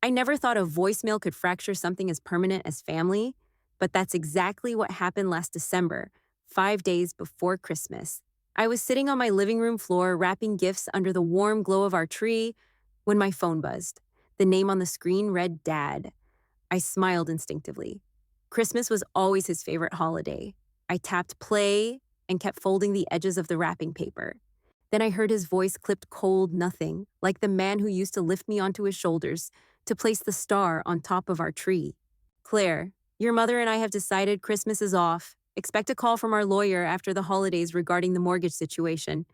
I never thought a voicemail could fracture something as permanent as family, but that's exactly what happened last December, 5 days before Christmas. I was sitting on my living room floor wrapping gifts under the warm glow of our tree when my phone buzzed. The name on the screen read Dad. I smiled instinctively. Christmas was always his favorite holiday. I tapped play and kept folding the edges of the wrapping paper. Then I heard his voice clipped cold nothing, like the man who used to lift me onto his shoulders to place the star on top of our tree. Claire, your mother and I have decided Christmas is off. Expect a call from our lawyer after the holidays regarding the mortgage situation.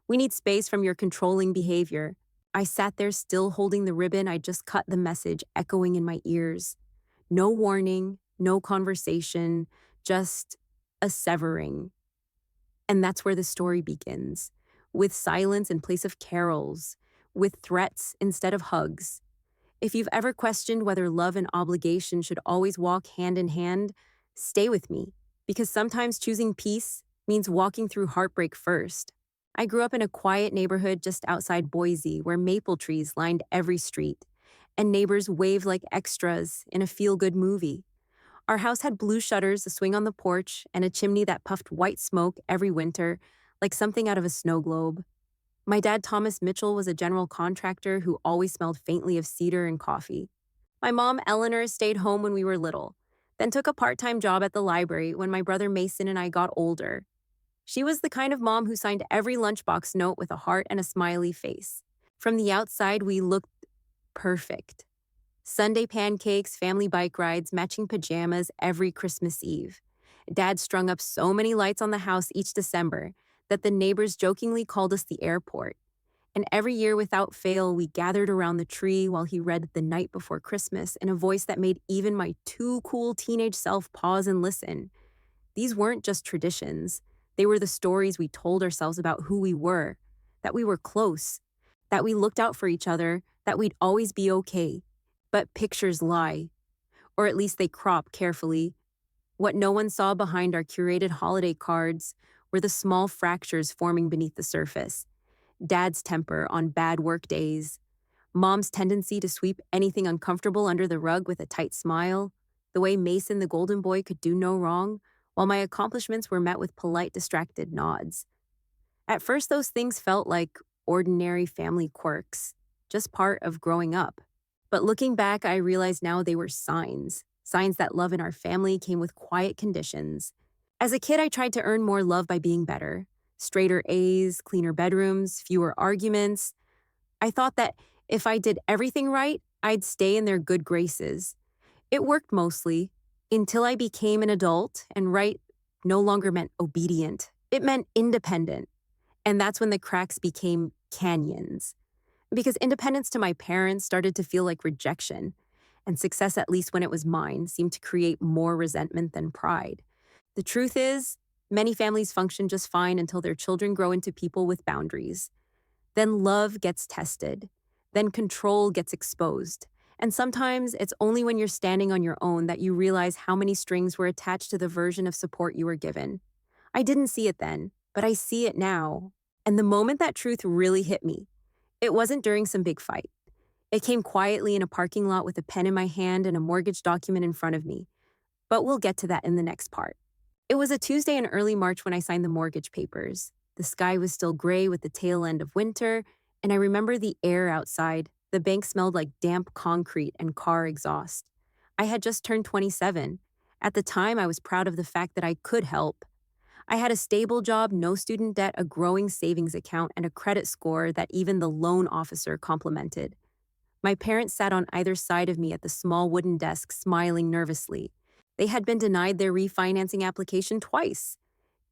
We need space from your controlling behavior. I sat there still holding the ribbon I just cut, the message echoing in my ears. No warning, no conversation, just a severing. And that's where the story begins, with silence in place of carols, with threats instead of hugs. If you've ever questioned whether love and obligation should always walk hand in hand, stay with me, because sometimes choosing peace means walking through heartbreak first. I grew up in a quiet neighborhood just outside Boise where maple trees lined every street, and neighbors waved like extras in a feel-good movie. Our house had blue shutters, a swing on the porch, and a chimney that puffed white smoke every winter, like something out of a snow globe. My dad, Thomas Mitchell, was a general contractor who always smelled faintly of cedar and coffee. My mom, Eleanor, stayed home when we were little, then took a part-time job at the library when my brother Mason and I got older. She was the kind of mom who signed every lunchbox note with a heart and a smiley face. From the outside, we looked perfect. Sunday pancakes, family bike rides, matching pajamas every Christmas Eve. Dad strung up so many lights on the house each December that the neighbors jokingly called us the airport. And every year without fail, we gathered around the tree while he read The Night Before Christmas in a voice that made even my too cool teenage self pause and listen. These weren't just traditions. They were the stories we told ourselves about who we were, that we were close, that we looked out for each other, that we'd always be okay. But pictures lie, or at least they crop carefully. What no one saw behind our curated holiday cards were the small fractures forming beneath the surface. Dad's temper on bad work days, Mom's tendency to sweep anything uncomfortable under the rug with a tight smile, the way Mason the golden boy could do no wrong, while my accomplishments were met with polite, distracted nods. At first, those things felt like ordinary family quirks, just part of growing up. But looking back, I realize now they were signs that love in our family came with quiet conditions. As a kid, I tried to earn more love by being better. Straighter A's, cleaner bedrooms, fewer arguments. I thought that if I did everything right, I'd stay in their good graces. It worked mostly, until I became an adult, and right no longer meant obedient. It meant independent. And that's when the cracks became canyons. Because independence to my parents started to feel like rejection, and success, at least when it was mine, seemed to create more resentment than pride. The truth is, many families function just fine until their children grow into people with boundaries. Then love gets tested. Then control gets exposed. And sometimes it's only when you're standing on your own that you realize how many strings were attached to the version of support you were given. I didn't see it then, but I see it now. And the moment that truth really hit me, it wasn't during some big fight. It came quietly in a parking lot with a pen in my hand and a mortgage document in front of me. But we'll get to that in the next part. It was a Tuesday in early March when I signed the mortgage papers. The sky was still gray with the tail end of winter, and I remember the air outside. The bank smelled like damp concrete and car exhaust. I had just turned 27. At the time, I was proud of the fact that I could help. I had a stable job, no student debt, a growing savings account, and a credit score that even the loan officer complimented. My parents sat on either side of me at the small wooden desk, smiling nervously. They had been denied their refinancing application twice.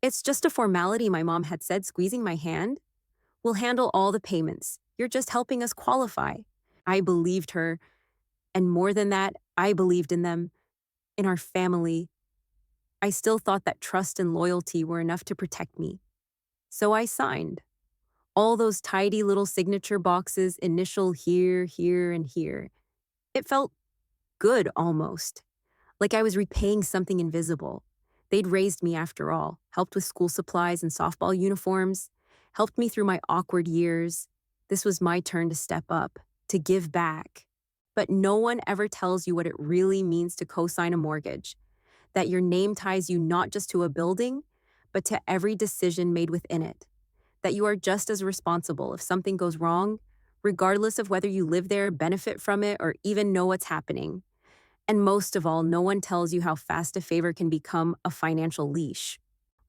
"It's just a formality," my mom had said, squeezing my hand. "We'll handle all the payments. You're just helping us qualify." I believed her. And more than that, I believed in them, in our family. I still thought that trust and loyalty were enough to protect me. So I signed. All those tidy little signature boxes, initial here, here, and here. It felt good almost, like I was repaying something invisible. They'd raised me after all, helped with school supplies and softball uniforms, helped me through my awkward years. This was my turn to step up, to give back. But no one ever tells you what it really means to co-sign a mortgage, that your name ties you not just to a building, but to every decision made within it, that you are just as responsible if something goes wrong, regardless of whether you live there, benefit from it, or even know what's happening. And most of all, no one tells you how fast a favor can become a financial leash.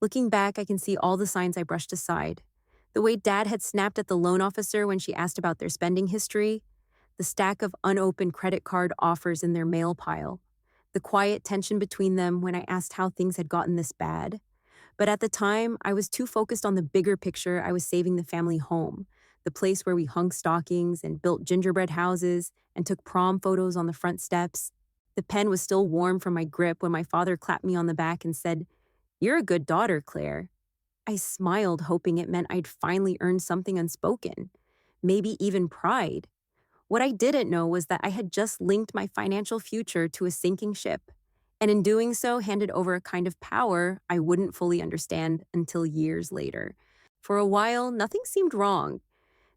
Looking back, I can see all the signs I brushed aside. The way Dad had snapped at the loan officer when she asked about their spending history, the stack of unopened credit card offers in their mail pile, the quiet tension between them when I asked how things had gotten this bad. But at the time, I was too focused on the bigger picture. I was saving the family home, the place where we hung stockings and built gingerbread houses and took prom photos on the front steps. The pen was still warm from my grip when my father clapped me on the back and said, "You're a good daughter, Claire." I smiled, hoping it meant I'd finally earned something unspoken, maybe even pride. What I didn't know was that I had just linked my financial future to a sinking ship, and in doing so, handed over a kind of power I wouldn't fully understand until years later. For a while, nothing seemed wrong.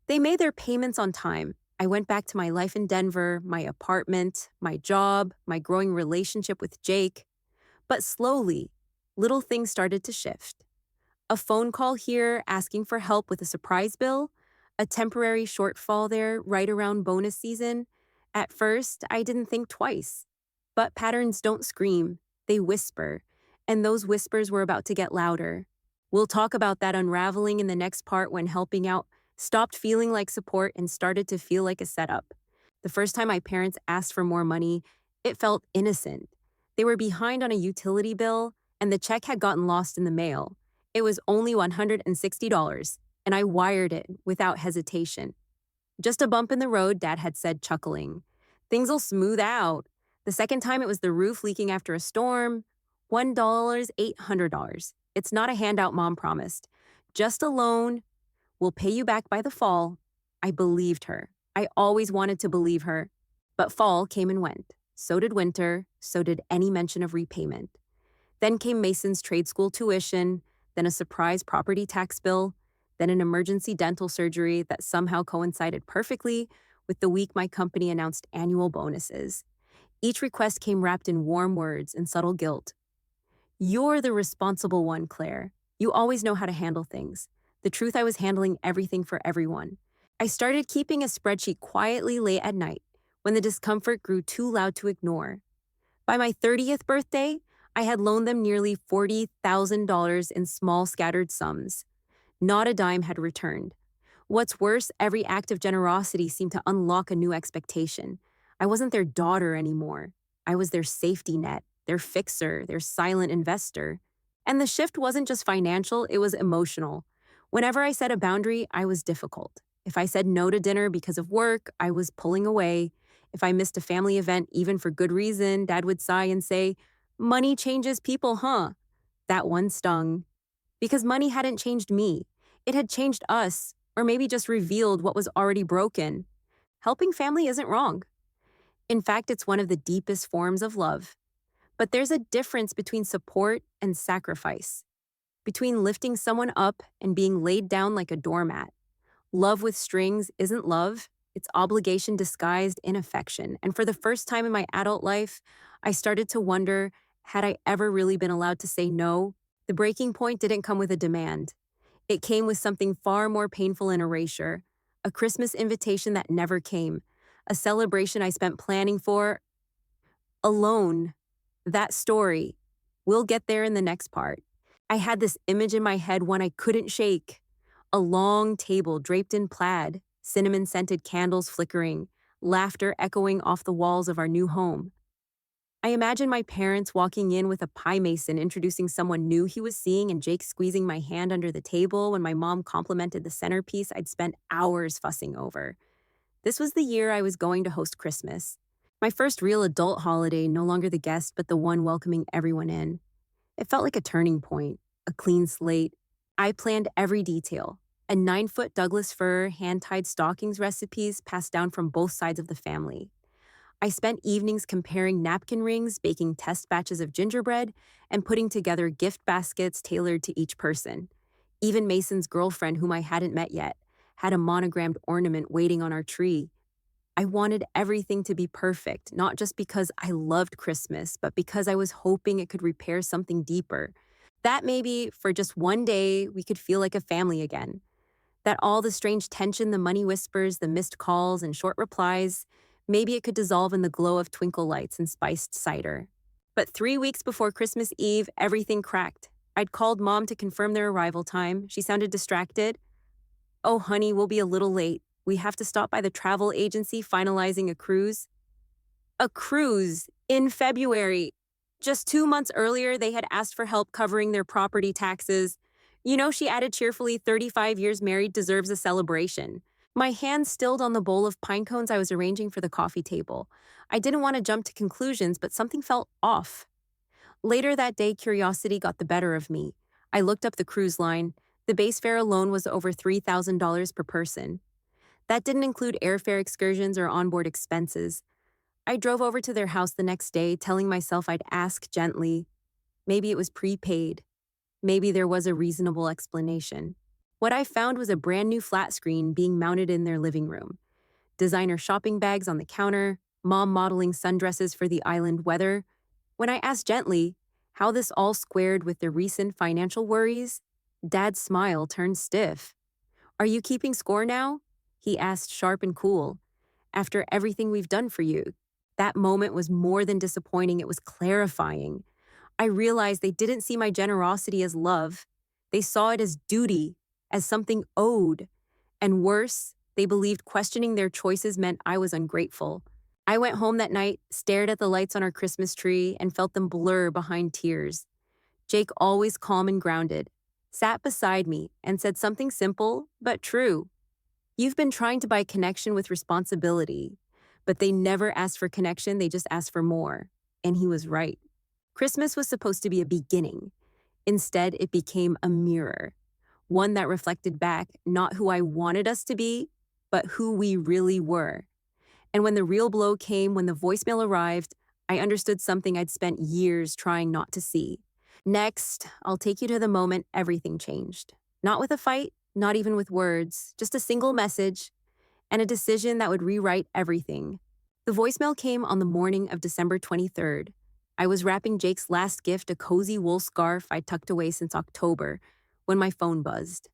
They made their payments on time. I went back to my life in Denver, my apartment, my job, my growing relationship with Jake. But slowly, little things started to shift. A phone call here asking for help with a surprise bill, a temporary shortfall there right around bonus season. At first, I didn't think twice. But patterns don't scream, they whisper, and those whispers were about to get louder. We'll talk about that unraveling in the next part when helping out stopped feeling like support and started to feel like a setup. The first time my parents asked for more money, it felt innocent. They were behind on a utility bill, and the check had gotten lost in the mail. It was only $160, and I wired it without hesitation. "Just a bump in the road," Dad had said, chuckling. "Things'll smooth out." The second time it was the roof leaking after a storm. $1, $800. It's not a handout, Mom promised. Just a loan. We'll pay you back by the fall. I believed her. I always wanted to believe her. But fall came and went. So did winter. So did any mention of repayment. Then came Mason's trade school tuition, then a surprise property tax bill, then an emergency dental surgery that somehow coincided perfectly with the week my company announced annual bonuses. Each request came wrapped in warm words and subtle guilt. "You're the responsible one, Claire. You always know how to handle things." The truth, I was handling everything for everyone. I started keeping a spreadsheet quietly late at night when the discomfort grew too loud to ignore. By my 30th birthday, I had loaned them nearly $40,000 in small scattered sums. Not a dime had returned. What's worse, every act of generosity seemed to unlock a new expectation. I wasn't their daughter anymore. I was their safety net, their fixer, their silent investor. And the shift wasn't just financial, it was emotional. Whenever I set a boundary, I was difficult. If I said no to dinner because of work, I was pulling away. If I missed a family event, even for good reason, Dad would sigh and say, "Money changes people, huh?" That one stung. Because money hadn't changed me. It had changed us, or maybe just revealed what was already broken. Helping family isn't wrong. In fact, it's one of the deepest forms of love. But there's a difference between support and sacrifice, between lifting someone up and being laid down like a doormat. Love with strings isn't love, it's obligation disguised in affection. And for the first time in my adult life, I started to wonder, had I ever really been allowed to say no? The breaking point didn't come with a demand. It came with something far more painful and erasure, a Christmas invitation that never came, a celebration I spent planning for alone. That story. We'll get there in the next part. I had this image in my head, one I couldn't shake. A long table draped in plaid, cinnamon-scented candles flickering, laughter echoing off the walls of our new home. I imagined my parents walking in with a pie mason introducing someone new he was seeing, and Jake squeezing my hand under the table when my mom complimented the centerpiece I'd spent hours fussing over. This was the year I was going to host Christmas. My first real adult holiday, no longer the guest, but the one welcoming everyone in. It felt like a turning point, a clean slate. I planned every detail. A 9-foot Douglas fir, hand-tied stockings recipes passed down from both sides of the family. I spent evenings comparing napkin rings, baking test batches of gingerbread, and putting together gift baskets tailored to each person. Even Mason's girlfriend, whom I hadn't met yet, had a monogrammed ornament waiting on our tree. I wanted everything to be perfect, not just because I loved Christmas, but because I was hoping it could repair something deeper. That maybe for just one day, we could feel like a family again. That all the strange tension, the money whispers, the missed calls, and short replies, maybe it could dissolve in the glow of twinkle lights and spiced cider. But 3 weeks before Christmas Eve, everything cracked. I'd called mom to confirm their arrival time. She sounded distracted. Oh, honey, we'll be a little late. We have to stop by the travel agency finalizing a cruise. A cruise in February. Just 2 months earlier, they had asked for help covering their property taxes. She added cheerfully, 35 years married deserves a celebration. My hand stilled on the bowl of pine cones I was arranging for the coffee table. I didn't want to jump to conclusions, but something felt off. Later that day, curiosity got the better of me. I looked up the cruise line. The base fare alone was over $3,000 per person. That didn't include airfare excursions or onboard expenses. I drove over to their house the next day, telling myself I'd ask gently. Maybe it was prepaid. Maybe there was a reasonable explanation. What I found was a brand new flat screen being mounted in their living room. Designer shopping bags on the counter, mom modeling sundresses for the island weather. When I asked gently how this all squared with their recent financial worries, Dad's smile turned stiff. Are you keeping score now? He asked, sharp and cool. After everything we've done for you. That moment was more than disappointing, it was clarifying. I realized they didn't see my generosity as love. They saw it as duty, as something owed. And worse, they believed questioning their choices meant I was ungrateful. I went home that night, stared at the lights on our Christmas tree, and felt them blur behind tears. Jake, always calm and grounded, sat beside me and said something simple but true. You've been trying to buy connection with responsibility, but they never asked for connection, they just asked for more. And he was right. Christmas was supposed to be a beginning. Instead, it became a mirror, one that reflected back not who I wanted us to be, but who we really were. And when the real blow came, when the voicemail arrived, I understood something I'd spent years trying not to see. Next, I'll take you to the moment everything changed. Not with a fight, not even with words, just a single message and a decision that would rewrite everything. The voicemail came on the morning of December 23rd. I was wrapping Jake's last gift, a cozy wool scarf I'd tucked away since October, when my phone buzzed.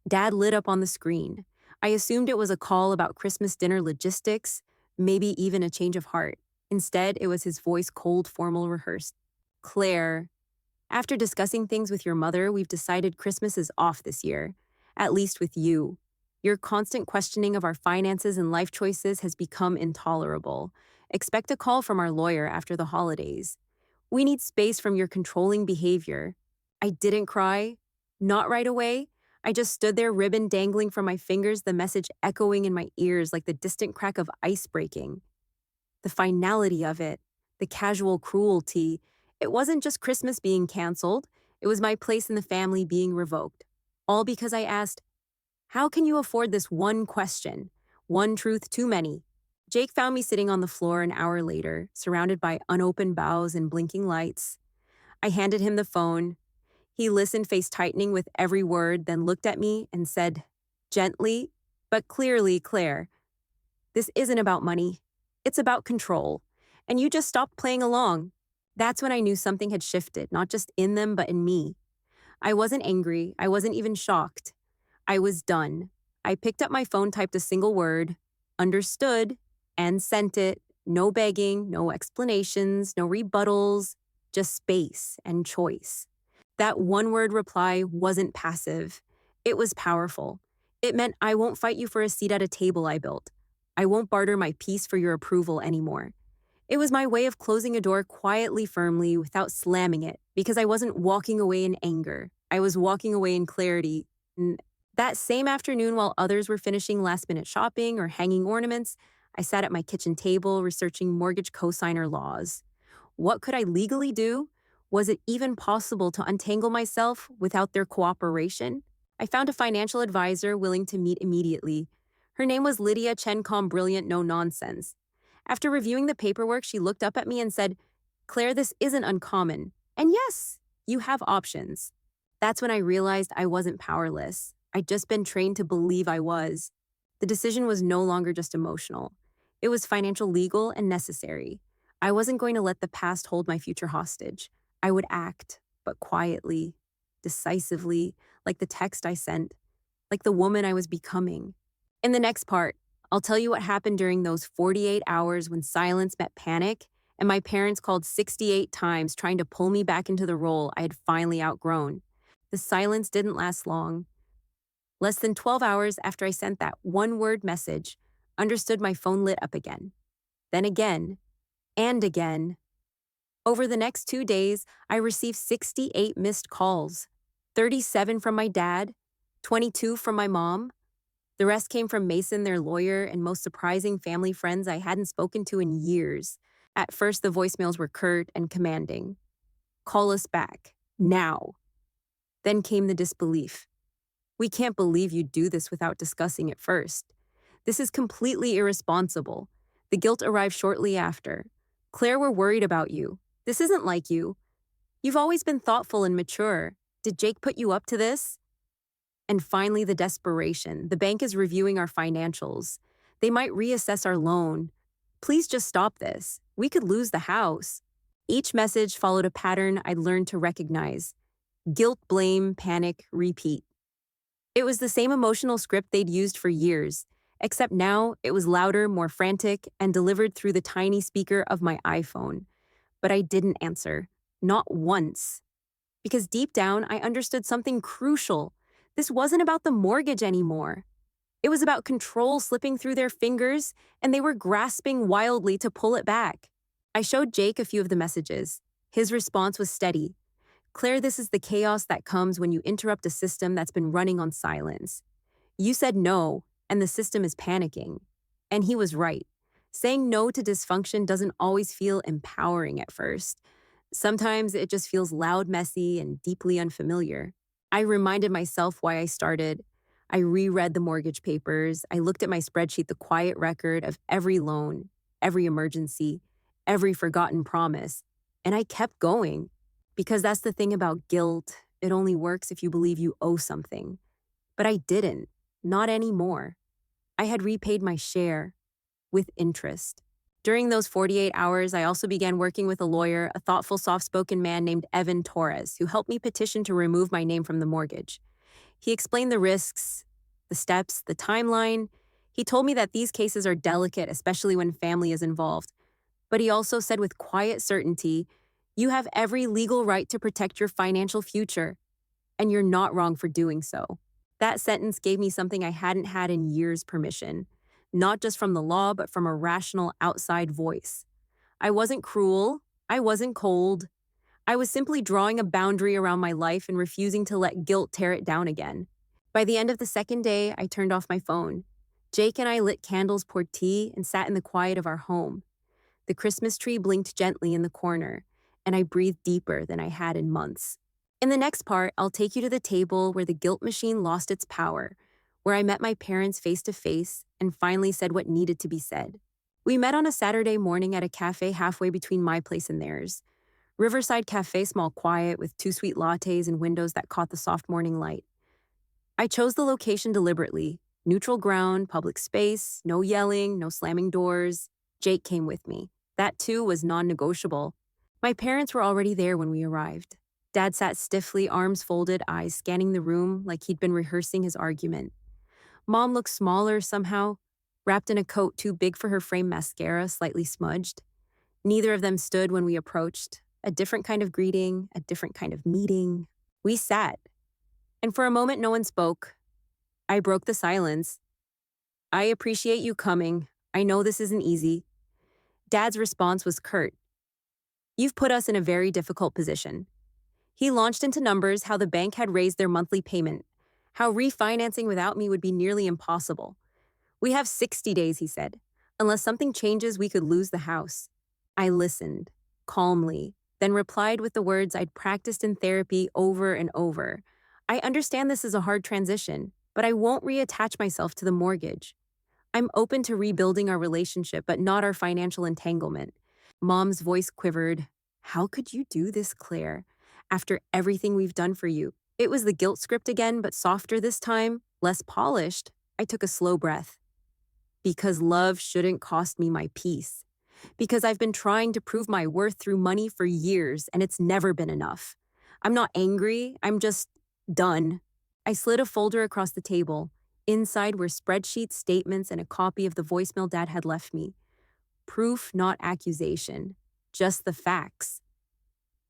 Dad lit up on the screen. I assumed it was a call about Christmas dinner logistics, maybe even a change of heart. Instead, it was his voice, cold, formal, rehearsed. Claire, after discussing things with your mother, we've decided Christmas is off this year, at least with you. Your constant questioning of our finances and life choices has become intolerable. Expect a call from our lawyer after the holidays. We need space from your controlling behavior. I didn't cry. Not right away. I just stood there, ribbon dangling from my fingers, the message echoing in my ears like the distant crack of ice breaking. The finality of it, the casual cruelty. It wasn't just Christmas being canceled. It was my place in the family being revoked. All because I asked, how can you afford this one question? One truth too many. Jake found me sitting on the floor an hour later, surrounded by unopened boughs and blinking lights. I handed him the phone. He listened, face tightening with every word, then looked at me and said, gently, but clearly, Claire, this isn't about money. It's about control. And you just stopped playing along. That's when I knew something had shifted, not just in them, but in me. I wasn't angry. I wasn't even shocked. I was done. I picked up my phone, typed a single word, understood, and sent it. No begging, no explanations, no rebuttals, just space and choice. That one-word reply wasn't passive. It was powerful. It meant I won't fight you for a seat at a table I built. I won't barter my peace for your approval anymore. It was my way of closing a door quietly, firmly, without slamming it, because I wasn't walking away in anger. I was walking away in clarity. That same afternoon, while others were finishing last-minute shopping or hanging ornaments, I sat at my kitchen table researching mortgage cosigner laws. What could I legally do? Was it even possible to untangle myself without their cooperation? I found a financial advisor willing to meet immediately. Her name was Lydia Chencom, brilliant, no nonsense. After reviewing the paperwork, she looked up at me and said, Claire, this isn't uncommon. And yes, you have options. That's when I realized I wasn't powerless. I'd just been trained to believe I was. The decision was no longer just emotional. It was financial, legal, and necessary. I wasn't going to let the past hold my future hostage. I would act, but quietly, decisively, like the text I sent, like the woman I was becoming. In the next part, I'll tell you what happened during those 48 hours when silence met panic and my parents called 68 times trying to pull me back into the role I had finally outgrown. The silence didn't last long. Less than 12 hours after I sent that one-word message, understood my phone lit up again. Then again, and again. Over the next 2 days, I received 68 missed calls, 37 from my dad, 22 from my mom. The rest came from Mason, their lawyer, and most surprising family friends I hadn't spoken to in years. At first, the voicemails were curt and commanding. Call us back. Now. Then came the disbelief. We can't believe you'd do this without discussing it first. This is completely irresponsible. The guilt arrived shortly after. Claire, we're worried about you. This isn't like you. You've always been thoughtful and mature. Did Jake put you up to this? And finally, the desperation. The bank is reviewing our financials. They might reassess our loan. Please just stop this. We could lose the house. Each message followed a pattern I'd learned to recognize. Guilt, blame, panic, repeat. It was the same emotional script they'd used for years, except now it was louder, more frantic, and delivered through the tiny speaker of my iPhone. But I didn't answer. Not once. Because deep down, I understood something crucial. This wasn't about the mortgage anymore. It was about control slipping through their fingers, and they were grasping wildly to pull it back. I showed Jake a few of the messages. His response was steady. Claire, this is the chaos that comes when you interrupt a system that's been running on silence. You said no, and the system is panicking. And he was right. Saying no to dysfunction doesn't always feel empowering at first. Sometimes it just feels loud, messy, and deeply unfamiliar. I reminded myself why I started. I reread the mortgage papers. I looked at my spreadsheet, the quiet record of every loan, every emergency, every forgotten promise. And I kept going. Because that's the thing about guilt. It only works if you believe you owe something. But I didn't. Not anymore. I had repaid my share with interest. During those 48 hours, I also began working with a lawyer, a thoughtful, soft-spoken man named Evan Torres, who helped me petition to remove my name from the mortgage. He explained the risks, the steps, the timeline. He told me that these cases are delicate, especially when family is involved. But he also said with quiet certainty, you have every legal right to protect your financial future, and you're not wrong for doing so. That sentence gave me something I hadn't had in years: permission. Not just from the law, but from a rational outside voice. I wasn't cruel. I wasn't cold. I was simply drawing a boundary around my life and refusing to let guilt tear it down again. By the end of the second day, I turned off my phone. Jake and I lit candles, poured tea, and sat in the quiet of our home. The Christmas tree blinked gently in the corner, and I breathed deeper than I had in months. In the next part, I'll take you to the table where the guilt machine lost its power, where I met my parents face to face and finally said what needed to be said. We met on a Saturday morning at a cafe halfway between my place and theirs. Riverside Cafe, small, quiet, with 2 sweet lattes and windows that caught the soft morning light. I chose the location deliberately. Neutral ground, public space, no yelling, no slamming doors. Jake came with me. That too was non-negotiable. My parents were already there when we arrived. Dad sat stiffly, arms folded, eyes scanning the room like he'd been rehearsing his argument. Mom looked smaller somehow, wrapped in a coat too big for her frame, mascara slightly smudged. Neither of them stood when we approached. A different kind of greeting, a different kind of meeting. We sat. And for a moment, no one spoke. I broke the silence. I appreciate you coming. I know this isn't easy. Dad's response was curt. You've put us in a very difficult position. He launched into numbers how the bank had raised their monthly payment, how refinancing without me would be nearly impossible. We have 60 days, he said. Unless something changes, we could lose the house. I listened, calmly, then replied with the words I'd practiced in therapy over and over. I understand this is a hard transition, but I won't reattach myself to the mortgage. I'm open to rebuilding our relationship, but not our financial entanglement. Mom's voice quivered. How could you do this, Claire? After everything we've done for you. It was the guilt script again, but softer this time, less polished. I took a slow breath. because love shouldn't cost me my peace. Because I've been trying to prove my worth through money for years and it's never been enough. I'm not angry, I'm just done. I slid a folder across the table. Inside were spreadsheets, statements, and a copy of the voicemail Dad had left me. Proof, not accusation. Just the facts.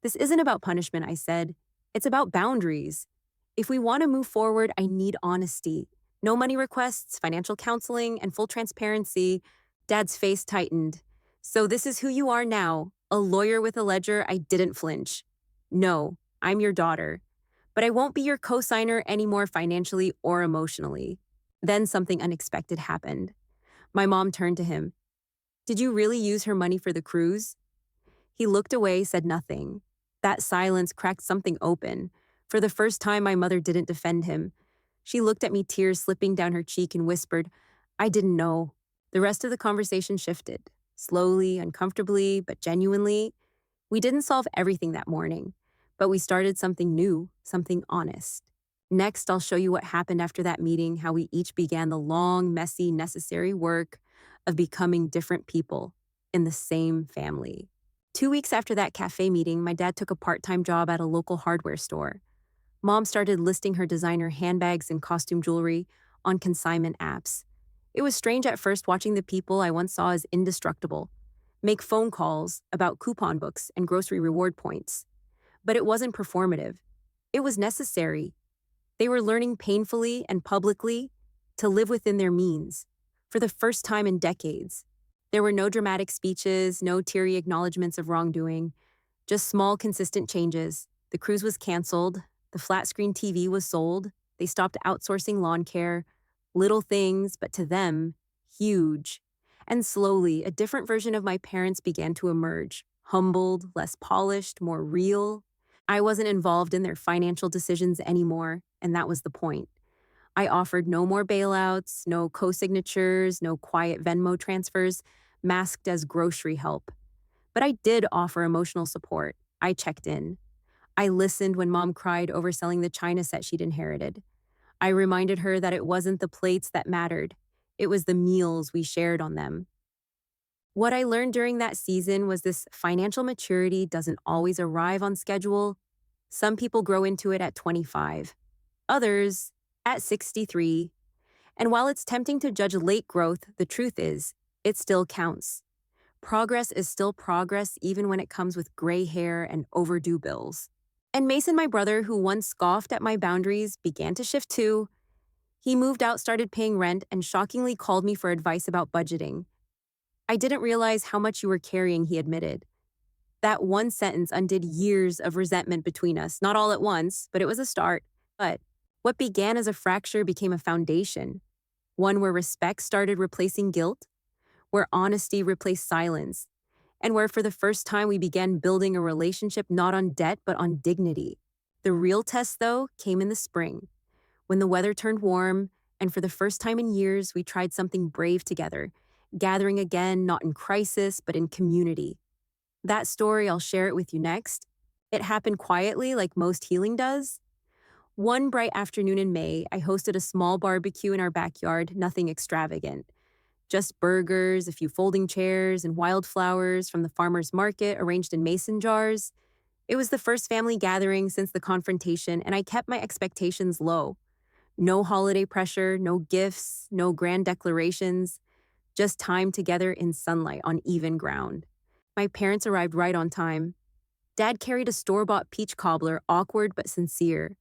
This isn't about punishment, I said. It's about boundaries. If we want to move forward, I need honesty. No money requests, financial counseling, and full transparency. Dad's face tightened. So this is who you are now, a lawyer with a ledger. I didn't flinch. No, I'm your daughter. But I won't be your co-signer anymore financially or emotionally. Then something unexpected happened. My mom turned to him. Did you really use her money for the cruise? He looked away, said nothing. That silence cracked something open. For the first time, my mother didn't defend him. She looked at me, tears slipping down her cheek, and whispered, I didn't know. The rest of the conversation shifted. Slowly, uncomfortably, but genuinely. We didn't solve everything that morning, but we started something new, something honest. Next, I'll show you what happened after that meeting, how we each began the long, messy, necessary work of becoming different people in the same family. 2 weeks after that cafe meeting, my dad took a part-time job at a local hardware store. Mom started listing her designer handbags and costume jewelry on consignment apps. It was strange at first watching the people I once saw as indestructible make phone calls about coupon books and grocery reward points. But it wasn't performative. It was necessary. They were learning painfully and publicly to live within their means for the first time in decades. There were no dramatic speeches, no teary acknowledgments of wrongdoing, just small, consistent changes. The cruise was canceled. The flat-screen TV was sold. They stopped outsourcing lawn care. Little things, but to them, huge. And slowly, a different version of my parents began to emerge. Humbled, less polished, more real. I wasn't involved in their financial decisions anymore, and that was the point. I offered no more bailouts, no co-signatures, no quiet Venmo transfers, masked as grocery help. But I did offer emotional support. I checked in. I listened when Mom cried over selling the china set she'd inherited. I reminded her that it wasn't the plates that mattered. It was the meals we shared on them. What I learned during that season was this financial maturity doesn't always arrive on schedule. Some people grow into it at 25, others at 63. And while it's tempting to judge late growth, the truth is, it still counts. Progress is still progress even when it comes with gray hair and overdue bills. And Mason, my brother, who once scoffed at my boundaries, began to shift too. He moved out, started paying rent, and shockingly called me for advice about budgeting. I didn't realize how much you were carrying, he admitted. That one sentence undid years of resentment between us, not all at once, but it was a start. But what began as a fracture became a foundation, one where respect started replacing guilt, where honesty replaced silence, and where for the first time we began building a relationship not on debt but on dignity. The real test, though, came in the spring, when the weather turned warm, and for the first time in years we tried something brave together, gathering again not in crisis but in community. That story, I'll share it with you next. It happened quietly, like most healing does. One bright afternoon in May, I hosted a small barbecue in our backyard, nothing extravagant. Just burgers, a few folding chairs, and wildflowers from the farmer's market arranged in mason jars. It was the first family gathering since the confrontation, and I kept my expectations low. No holiday pressure, no gifts, no grand declarations, just time together in sunlight on even ground. My parents arrived right on time. Dad carried a store-bought peach cobbler, awkward but sincere.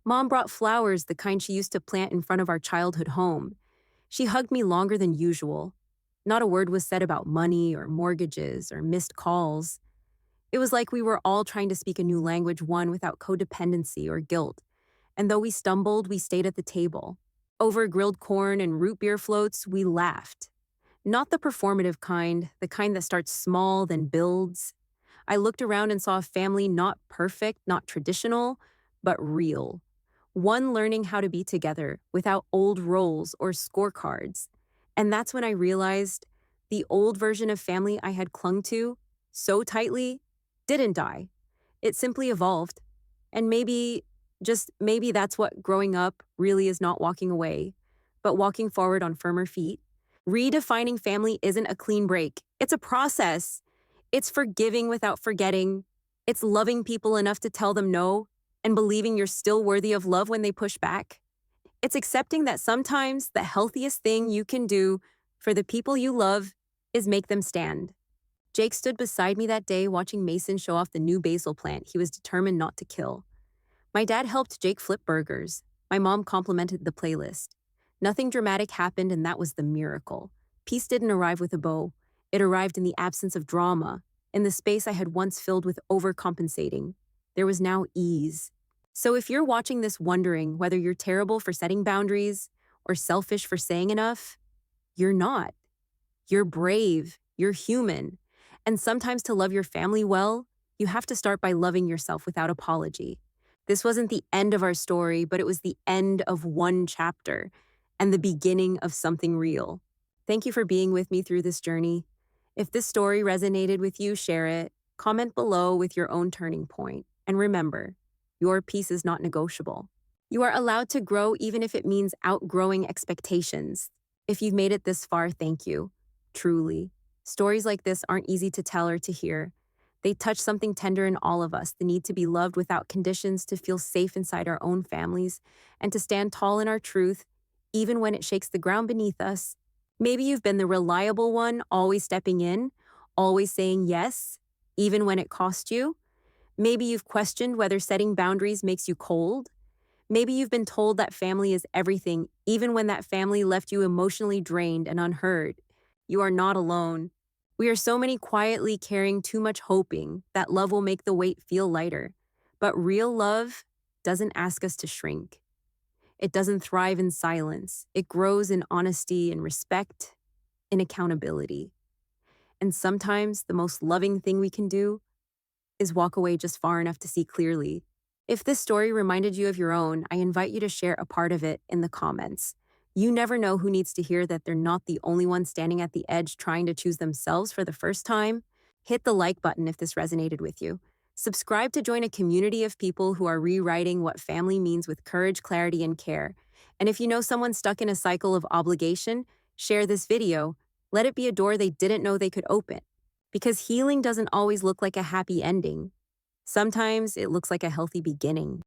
Mom brought flowers, the kind she used to plant in front of our childhood home. She hugged me longer than usual. Not a word was said about money or mortgages or missed calls. It was like we were all trying to speak a new language, one without codependency or guilt. And though we stumbled, we stayed at the table. Over grilled corn and root beer floats, we laughed. Not the performative kind, the kind that starts small, then builds. I looked around and saw a family not perfect, not traditional, but real. One learning how to be together without old roles or scorecards. And that's when I realized the old version of family I had clung to so tightly didn't die. It simply evolved. And maybe, just maybe that's what growing up really is, not walking away, but walking forward on firmer feet. Redefining family isn't a clean break, it's a process. It's forgiving without forgetting. It's loving people enough to tell them no and believing you're still worthy of love when they push back. It's accepting that sometimes the healthiest thing you can do for the people you love is make them stand. Jake stood beside me that day watching Mason show off the new basil plant he was determined not to kill. My dad helped Jake flip burgers. My mom complimented the playlist. Nothing dramatic happened, and that was the miracle. Peace didn't arrive with a bow. It arrived in the absence of drama, in the space I had once filled with overcompensating. There was now ease. So if you're watching this wondering whether you're terrible for setting boundaries or selfish for saying enough, you're not. You're brave. You're human. And sometimes to love your family well, you have to start by loving yourself without apology. This wasn't the end of our story, but it was the end of one chapter and the beginning of something real. Thank you for being with me through this journey. If this story resonated with you, share it. Comment below with your own turning point. And remember, your peace is not negotiable. You are allowed to grow even if it means outgrowing expectations. If you've made it this far, thank you. Truly. Stories like this aren't easy to tell or to hear. They touch something tender in all of us, the need to be loved without conditions, to feel safe inside our own families, and to stand tall in our truth, even when it shakes the ground beneath us. Maybe you've been the reliable one, always stepping in, always saying yes, even when it cost you. Maybe you've questioned whether setting boundaries makes you cold. Maybe you've been told that family is everything, even when that family left you emotionally drained and unheard. You are not alone. We are so many quietly carrying too much, hoping that love will make the weight feel lighter. But real love doesn't ask us to shrink. It doesn't thrive in silence. It grows in honesty and respect, in accountability. And sometimes the most loving thing we can do is walk away just far enough to see clearly. If this story reminded you of your own, I invite you to share a part of it in the comments. You never know who needs to hear that they're not the only one standing at the edge trying to choose themselves for the first time. Hit the like button if this resonated with you. Subscribe to join a community of people who are rewriting what family means with courage, clarity, and care. And if you know someone stuck in a cycle of obligation, share this video. Let it be a door they didn't know they could open. Because healing doesn't always look like a happy ending. Sometimes it looks like a healthy beginning.